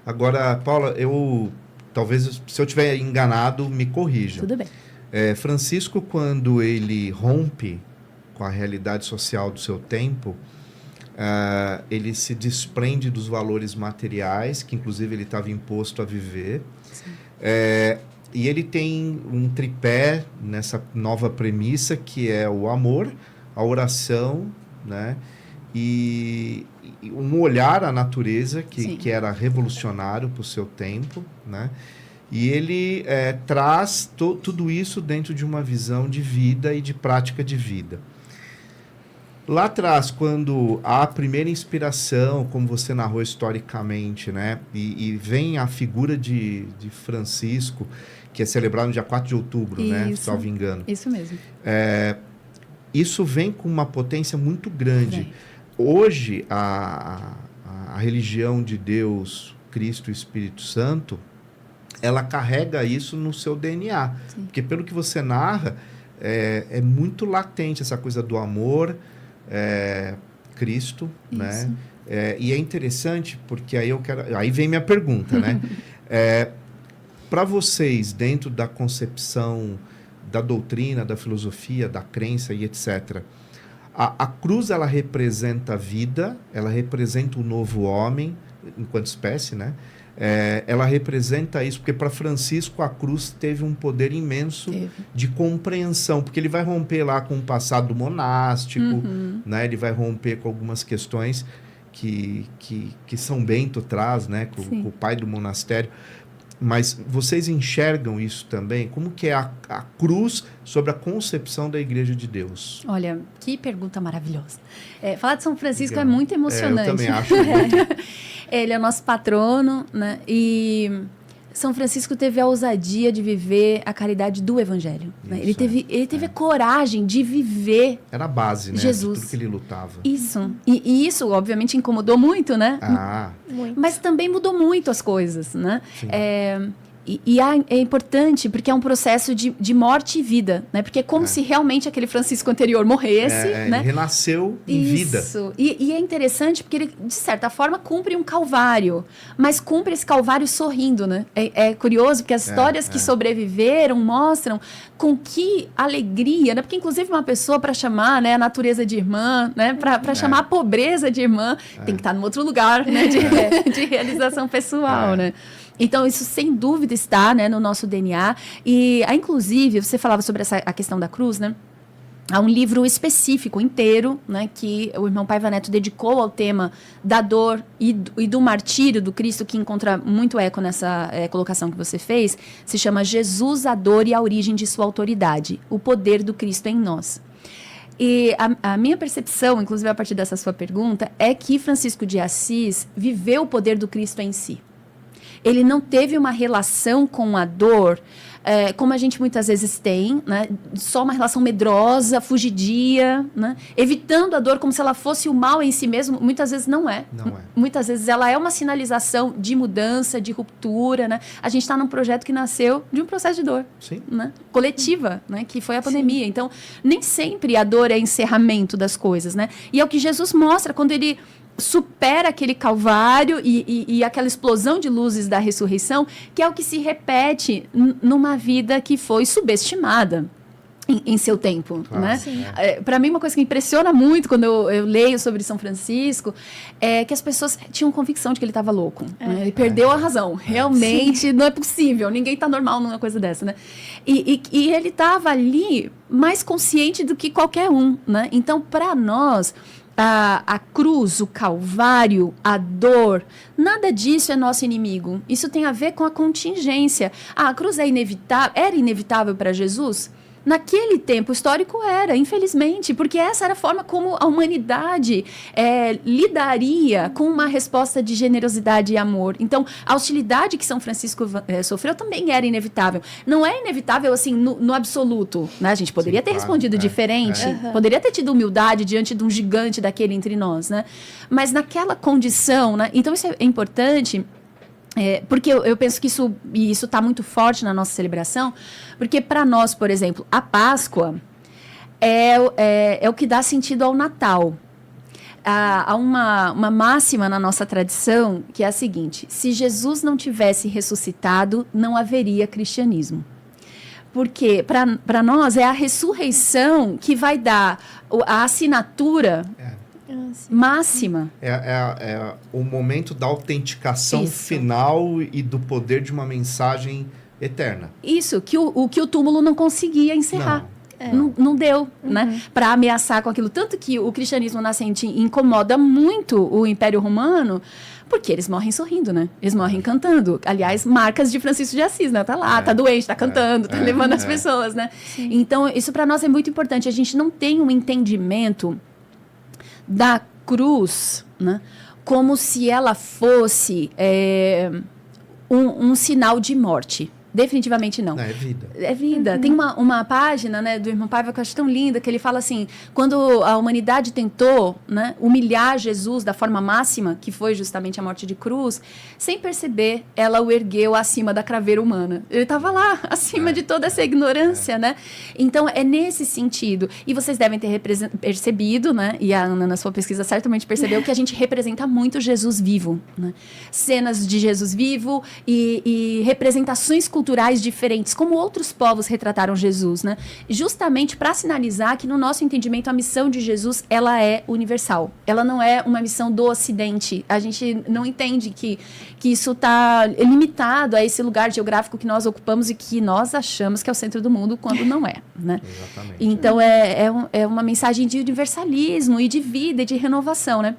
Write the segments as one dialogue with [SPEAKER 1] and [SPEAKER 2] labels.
[SPEAKER 1] Agora, Paula, talvez, se eu estiver enganado, me corrija.
[SPEAKER 2] Tudo bem.
[SPEAKER 1] Francisco, quando ele rompe com a realidade social do seu tempo, ele se desprende dos valores materiais, que inclusive ele estava imposto a viver. E ele tem um tripé nessa nova premissa, que é o amor, a oração, né? E um olhar à natureza, que era revolucionário para o seu tempo, né? E ele traz tudo isso dentro de uma visão de vida e de prática de vida. Lá atrás, quando há a primeira inspiração, como você narrou historicamente, né? E vem a figura de Francisco, que é celebrado no dia 4 de outubro, né? Salvo engano.
[SPEAKER 2] Isso mesmo.
[SPEAKER 1] Isso vem com uma potência muito grande. Hoje, a religião de Deus, Cristo e Espírito Santo, ela carrega isso no seu DNA. Sim. Porque pelo que você narra, é muito latente essa coisa do amor, Cristo, isso. Né? E é interessante, porque aí vem minha pergunta, né? Para vocês, dentro da concepção da doutrina, da filosofia, da crença e etc., a cruz, ela representa a vida, ela representa o novo homem, enquanto espécie, né? Ela representa isso, porque para Francisco a cruz teve um poder imenso de compreensão, porque ele vai romper lá com o passado monástico, né? Ele vai romper com algumas questões que São Bento traz, né? Com o pai do monastério. Mas vocês enxergam isso também? Como que é a cruz sobre a concepção da Igreja de Deus?
[SPEAKER 2] Olha, que pergunta maravilhosa. Falar de São Francisco é muito emocionante.
[SPEAKER 1] Eu também acho muito.
[SPEAKER 2] Ele é o nosso patrono, né? E São Francisco teve a ousadia de viver a caridade do Evangelho. Né? Ele teve a coragem de viver.
[SPEAKER 1] Era a base, né?
[SPEAKER 2] Jesus.
[SPEAKER 1] De tudo que ele lutava.
[SPEAKER 2] Isso. E isso, obviamente, incomodou muito, né?
[SPEAKER 3] Muito.
[SPEAKER 2] Mas também mudou muito as coisas, né? É importante porque é um processo de morte e vida, né? Porque é como se realmente aquele Francisco anterior morresse, né?
[SPEAKER 1] Ele renasceu em vida.
[SPEAKER 2] Isso. E é interessante porque ele, de certa forma, cumpre um calvário, mas cumpre esse calvário sorrindo, né? É curioso porque as histórias que sobreviveram mostram com que alegria, né? Porque, inclusive, uma pessoa para chamar, né, a natureza de irmã, né? Para chamar a pobreza de irmã, tem que estar num outro lugar, né? De realização pessoal, né? Então, isso sem dúvida está, né, no nosso DNA. E, inclusive, você falava sobre a questão da cruz, né? Há um livro específico, inteiro, né, que o irmão Paiva Neto dedicou ao tema da dor e do martírio do Cristo, que encontra muito eco nessa colocação que você fez. Se chama Jesus, a dor e a origem de sua autoridade. O poder do Cristo em nós. E a minha percepção, inclusive a partir dessa sua pergunta, é que Francisco de Assis viveu o poder do Cristo em si. Ele não teve uma relação com a dor, como a gente muitas vezes tem, né? Só uma relação medrosa, fugidia, né? Evitando a dor como se ela fosse o mal em si mesmo. Muitas vezes não é. Muitas vezes ela é uma sinalização de mudança, de ruptura, né? A gente está num projeto que nasceu de um processo de dor, né? Coletiva, né? Que foi a pandemia. Então, nem sempre a dor é encerramento das coisas, né? E é o que Jesus mostra quando ele supera aquele calvário e aquela explosão de luzes da ressurreição, que é o que se repete numa vida que foi subestimada em seu tempo, né? Para mim, uma coisa que impressiona muito quando eu leio sobre São Francisco é que as pessoas tinham convicção de que ele estava louco. Né? Ele perdeu a razão. Realmente, não é possível. Ninguém está normal numa coisa dessa, né? E ele estava ali mais consciente do que qualquer um, né? Então, para nós, a cruz, o calvário, a dor, nada disso é nosso inimigo. Isso tem a ver com a contingência. A cruz era inevitável para Jesus? Naquele tempo histórico era, infelizmente, porque essa era a forma como a humanidade lidaria com uma resposta de generosidade e amor. Então, a hostilidade que São Francisco sofreu também era inevitável. Não é inevitável, assim, no absoluto, né? A gente poderia ter respondido diferente, poderia ter tido humildade diante de um gigante daquele entre nós, né? Mas naquela condição, né? Então, isso é importante. Porque eu penso que isso está muito forte na nossa celebração, porque para nós, por exemplo, a Páscoa é o que dá sentido ao Natal. Há uma máxima na nossa tradição que é a seguinte: se Jesus não tivesse ressuscitado, não haveria cristianismo. Porque para nós é a ressurreição que vai dar a assinatura máxima.
[SPEAKER 1] É o momento da autenticação final e do poder de uma mensagem eterna.
[SPEAKER 2] Isso, que o túmulo não conseguia encerrar. Não deu, né? Para ameaçar com aquilo. Tanto que o cristianismo nascente incomoda muito o Império Romano, porque eles morrem sorrindo, né? Eles morrem cantando. Aliás, marcas de Francisco de Assis, né? Tá lá, tá doente, tá cantando, tá levando as pessoas, né? Sim. Então, isso para nós é muito importante. A gente não tem um entendimento da cruz, né? Como se ela fosse um sinal de morte. Definitivamente não.
[SPEAKER 1] Não, é vida.
[SPEAKER 2] É vida. Tem uma página, né, do irmão Paiva que eu acho tão linda, que ele fala assim, quando a humanidade tentou, né, humilhar Jesus da forma máxima, que foi justamente a morte de cruz, sem perceber, ela o ergueu acima da craveira humana. Ele estava lá, acima de toda essa ignorância, né? Então, é nesse sentido. E vocês devem ter percebido, né, e a Ana, na sua pesquisa, certamente percebeu que a gente representa muito Jesus vivo, né? Cenas de Jesus vivo e representações culturais diferentes, como outros povos retrataram Jesus, né? Justamente para sinalizar que no nosso entendimento a missão de Jesus, ela é universal. Ela não é uma missão do Ocidente. A gente não entende que isso está limitado a esse lugar geográfico que nós ocupamos e que nós achamos que é o centro do mundo, quando não é, né?
[SPEAKER 1] Exatamente.
[SPEAKER 2] Então é uma mensagem de universalismo e de vida e de renovação, né?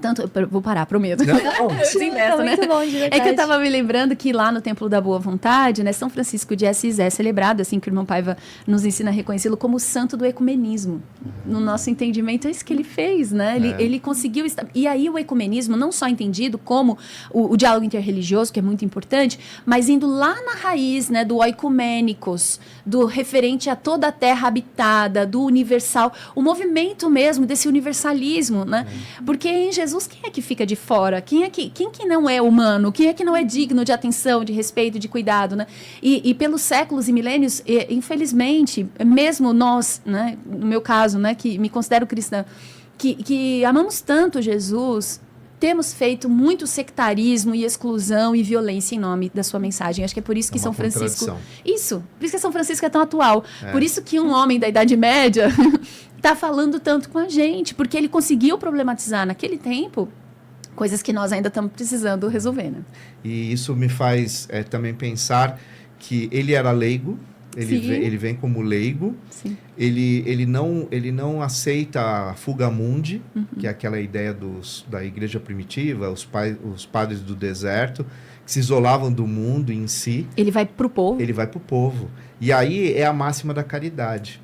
[SPEAKER 2] Tanto, vou parar, prometo.
[SPEAKER 3] Tá muito bom, de verdade.
[SPEAKER 2] É que eu estava me lembrando que lá no Templo da Boa Vontade, né, São Francisco de Assis é celebrado, assim que o irmão Paiva nos ensina a reconhecê-lo como o santo do ecumenismo. No nosso entendimento, é isso que ele fez, né? Ele conseguiu... E aí o ecumenismo, não só entendido como o diálogo interreligioso, que é muito importante, mas indo lá na raiz, né, do oicumênicos, do referente a toda a terra habitada, do universal, o movimento mesmo desse universalismo, né? Porque em Jesus, quem é que fica de fora? Quem que não é humano? Quem é que não é digno de atenção, de respeito, de cuidado, né? E pelos séculos e milênios, infelizmente, mesmo nós, né, no meu caso, né, que me considero cristã, que amamos tanto Jesus, temos feito muito sectarismo e exclusão e violência em nome da sua mensagem. Acho que é por isso que São Francisco... Isso, por isso que São Francisco é tão atual. Por isso que um homem da Idade Média está falando tanto com a gente, porque ele conseguiu problematizar naquele tempo coisas que nós ainda estamos precisando resolver, né?
[SPEAKER 1] E isso me faz também pensar que ele era leigo, ele vem como leigo, ele não aceita a fuga mundi, que é aquela ideia da igreja primitiva, os padres do deserto, que se isolavam do mundo em si.
[SPEAKER 2] Ele vai para o povo.
[SPEAKER 1] Ele vai para o povo. E aí é a máxima da caridade.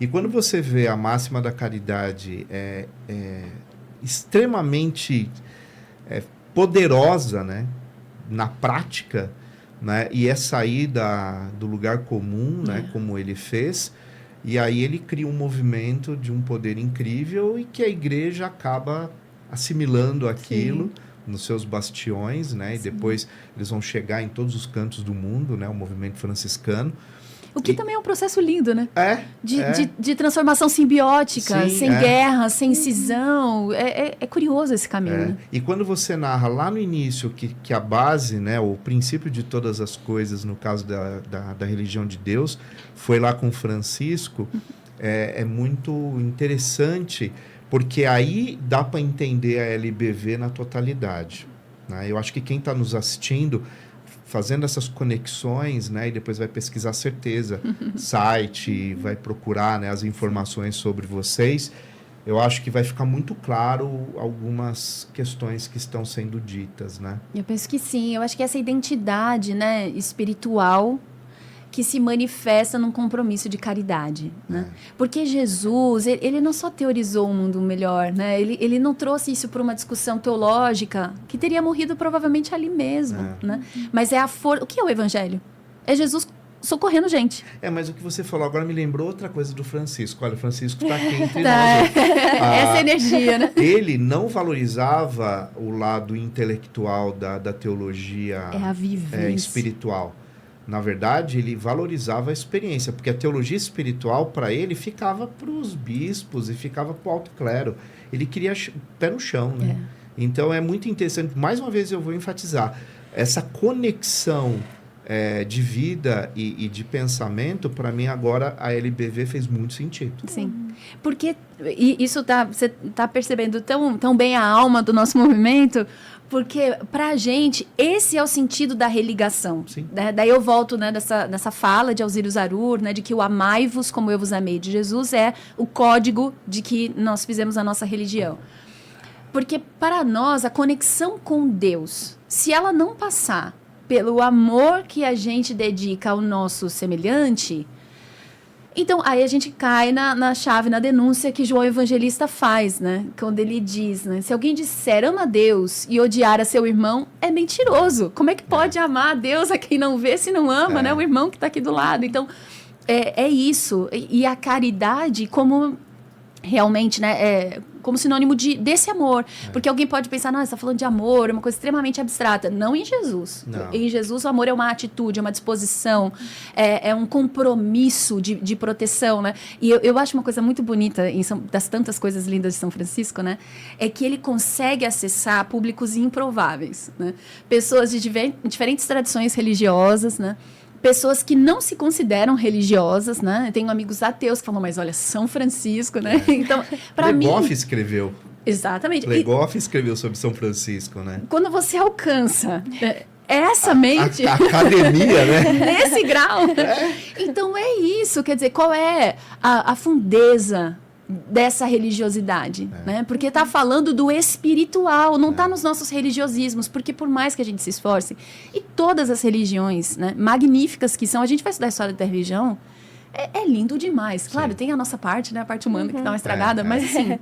[SPEAKER 1] E quando você vê a máxima da caridade extremamente poderosa, né, na prática, né, e é sair do lugar comum, né, como ele fez, e aí ele cria um movimento de um poder incrível e que a igreja acaba assimilando aquilo nos seus bastiões, né, e depois eles vão chegar em todos os cantos do mundo, né, o movimento franciscano.
[SPEAKER 2] O que também é um processo lindo, né? De transformação simbiótica,
[SPEAKER 1] Sim,
[SPEAKER 2] sem guerra, sem cisão. É curioso esse caminho. Né?
[SPEAKER 1] E quando você narra lá no início que a base, né, o princípio de todas as coisas, no caso da religião de Deus, foi lá com Francisco, é muito interessante, porque aí dá para entender a LBV na totalidade. Né? Eu acho que quem está nos assistindo... fazendo essas conexões, né, e depois vai pesquisar certeza, site, vai procurar, né, as informações sobre vocês, eu acho que vai ficar muito claro algumas questões que estão sendo ditas, né?
[SPEAKER 2] Eu penso que sim, eu acho que essa identidade, né, espiritual que se manifesta num compromisso de caridade, né? Porque Jesus, ele não só teorizou um mundo melhor, né? Ele não trouxe isso para uma discussão teológica que teria morrido provavelmente ali mesmo, né? Mas o que é o evangelho? É Jesus socorrendo gente.
[SPEAKER 1] Mas o que você falou agora me lembrou outra coisa do Francisco. Olha, o Francisco está aqui entre nós.
[SPEAKER 2] Essa energia, né?
[SPEAKER 1] Ele não valorizava o lado intelectual da teologia
[SPEAKER 2] a vivência
[SPEAKER 1] espiritual. Na verdade, ele valorizava a experiência, porque a teologia espiritual, para ele, ficava para os bispos e ficava para o alto clero. Ele queria pé no chão, né? Então, é muito interessante. Mais uma vez, eu vou enfatizar. Essa conexão de vida e de pensamento, para mim, agora, a LBV fez muito sentido.
[SPEAKER 2] Sim. Porque isso você está percebendo tão bem a alma do nosso movimento, porque, para a gente, esse é o sentido da religação. Né? Daí eu volto, né, nessa fala de Alzírio Zarur, né, de que o amai-vos como eu vos amei de Jesus é o código de que nós fizemos a nossa religião. Porque, para nós, a conexão com Deus, se ela não passar pelo amor que a gente dedica ao nosso semelhante, então aí a gente cai na chave, na denúncia que João Evangelista faz, né? Quando ele diz, né? Se alguém disser ama a Deus e odiar a seu irmão, é mentiroso. Como é que pode amar a Deus a quem não vê se não ama, né? O irmão que está aqui do lado. Então, é isso. E a caridade como realmente, né? Como sinônimo desse amor. Porque alguém pode pensar, não, você está falando de amor, é uma coisa extremamente abstrata. Não em Jesus.
[SPEAKER 1] Não.
[SPEAKER 2] Em Jesus, o amor é uma atitude, é uma disposição, é um compromisso de proteção, né? E eu acho uma coisa muito bonita, das tantas coisas lindas de São Francisco, né? É que ele consegue acessar públicos improváveis, né? Pessoas de diferentes tradições religiosas, né? Pessoas que não se consideram religiosas, né? Eu tenho amigos ateus que falam, mas olha, São Francisco, né? Então, para mim...
[SPEAKER 1] Legoff escreveu.
[SPEAKER 2] Exatamente.
[SPEAKER 1] Legoff escreveu sobre São Francisco, né?
[SPEAKER 2] Quando você alcança essa mente...
[SPEAKER 1] A academia, né?
[SPEAKER 2] Nesse grau. Então, é isso. Quer dizer, qual é a fundeza dessa religiosidade, né? Porque está falando do espiritual, não está nos nossos religiosismos, porque por mais que a gente se esforce, e todas as religiões, né, magníficas que são, a gente vai estudar a história da religião, é lindo demais. Claro, tem a nossa parte, né, a parte humana que dá uma estragada, mas assim,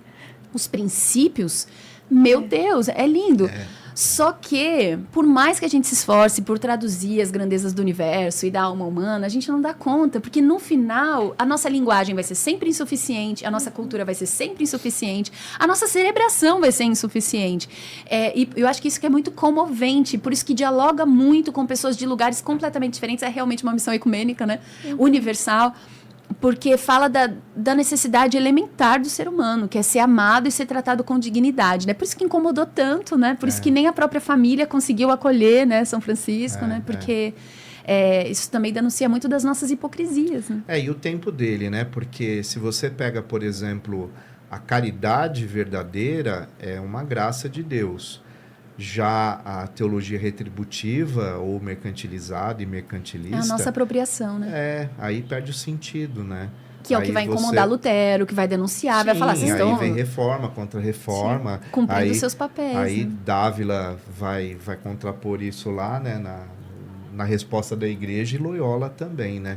[SPEAKER 2] os princípios, meu Deus, é lindo. Só que, por mais que a gente se esforce por traduzir as grandezas do universo e da alma humana, a gente não dá conta, porque no final, a nossa linguagem vai ser sempre insuficiente, a nossa cultura vai ser sempre insuficiente, a nossa cerebração vai ser insuficiente. E eu acho que isso que é muito comovente, por isso que dialoga muito com pessoas de lugares completamente diferentes, é realmente uma missão ecumênica, né? Universal. Porque fala da necessidade elementar do ser humano, que é ser amado e ser tratado com dignidade, né? Por isso que incomodou tanto, né? Por isso que nem a própria família conseguiu acolher, né, São Francisco, né? Porque isso também denuncia muito das nossas hipocrisias, né?
[SPEAKER 1] E o tempo dele, né? Porque se você pega, por exemplo, a caridade verdadeira é uma graça de Deus. Já a teologia retributiva ou mercantilizada e mercantilista...
[SPEAKER 2] É a nossa apropriação, né?
[SPEAKER 1] Aí perde o sentido, né?
[SPEAKER 2] Que é o que vai incomodar Lutero, que vai denunciar, vai falar... Vocês estão...
[SPEAKER 1] aí vem reforma contra reforma.
[SPEAKER 2] Sim, cumprindo seus papéis.
[SPEAKER 1] Aí
[SPEAKER 2] né?
[SPEAKER 1] Dávila vai contrapor isso lá, né? Na resposta da igreja e Loyola também, né?